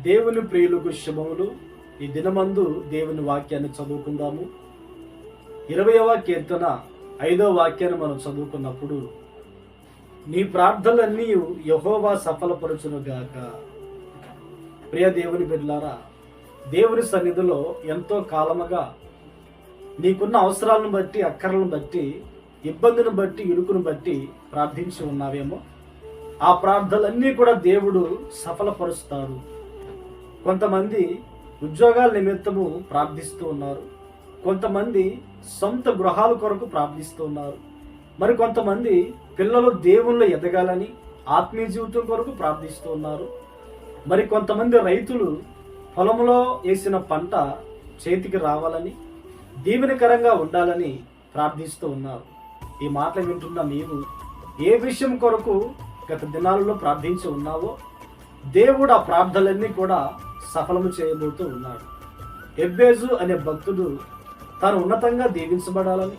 దేవుని ప్రియులకు శుభములు. ఈ దినమందు దేవుని వాక్యాన్ని చదువుకుందాము. 20వ కీర్తన 5వ వాక్యాన్ని మనం చదువుకున్నప్పుడు, నీ ప్రార్థనలన్నీ యెహోవా సఫలపరచునుగాక. ప్రియ దేవుని బిడ్డలారా, దేవుని సన్నిధిలో ఎంతో కాలముగా నీకున్న అవసరాలను బట్టి, అక్కర్లను బట్టి, ఇబ్బందిని బట్టి, ఇరుకును బట్టి ప్రార్థించి ఉన్నావేమో. ఆ ప్రార్థనలన్నీ కూడా దేవుడు సఫలపరుస్తాడు. కొంతమంది ఉద్యోగాల నిమిత్తము ప్రార్థిస్తూ ఉన్నారు, కొంతమంది సొంత గృహాల కొరకు ప్రార్థిస్తూ ఉన్నారు, మరి కొంతమంది పిల్లలు దేవుళ్ళు ఎదగాలని ఆత్మీయ జీవితం కొరకు ప్రార్థిస్తూ ఉన్నారు, మరి కొంతమంది రైతులు పొలంలో వేసిన పంట చేతికి రావాలని, దీవెనకరంగా ఉండాలని ప్రార్థిస్తూ ఉన్నారు. ఈ మాటలు వింటున్న నీవు ఏ విషయం కొరకు గత దినాలలో ప్రార్థించి ఉన్నావో దేవుడు ఆ ప్రార్థనలన్నీ కూడా సఫలము చేయబోతూ ఉన్నాడు. ఎబ్బేజు అనే భక్తుడు తాను ఉన్నతంగా దీవించబడాలని,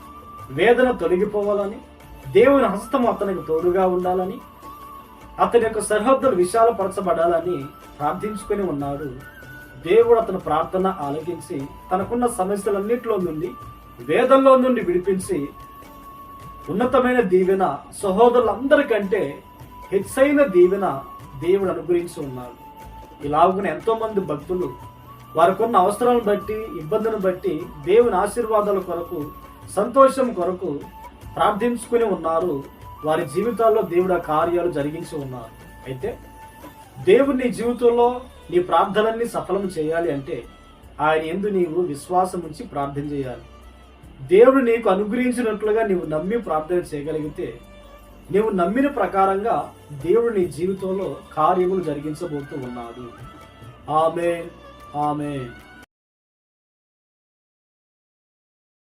వేదన తొలగిపోవాలని, దేవుని హస్తం అతనికి తోడుగా ఉండాలని, అతని యొక్క సరిహద్దులు విశాలపరచబడాలని ప్రార్థించుకొని ఉన్నాడు. దేవుడు అతని ప్రార్థన ఆలకించి తనకున్న సమస్యలన్నింటిలో నుండి, వేదంలో నుండి విడిపించి ఉన్నతమైన దీవెన, సహోదరులందరికంటే హెచ్చైన దీవెన దేవుడు అనుగ్రహించి ఉన్నాడు. ఇలాగున ఎంతో మంది భక్తులు వారికున్న అవసరాలను బట్టి, ఇబ్బందిని బట్టి దేవుని ఆశీర్వాదాల కొరకు, సంతోషం కొరకు ప్రార్థించుకుని ఉన్నారు. వారి జీవితాల్లో దేవుడు ఆ కార్యాలు జరిగించి ఉన్నారు. అయితే దేవుడు నీ జీవితంలో నీ ప్రార్థనల్ని సఫలం చేయాలి అంటే ఆయన యందు నీవు విశ్వాసం ఉంచి ప్రార్థన చేయాలి. దేవుడు నీకు అనుగ్రహించినట్లుగా నీవు నమ్మి ప్రార్థన చేయగలిగితే, నీవు నమ్మిన ప్రకారంగా దేవుడు నీ జీవితంలో కార్యములు జరిగించబోతూ ఉన్నాడు. ఆమేన్, ఆమేన్.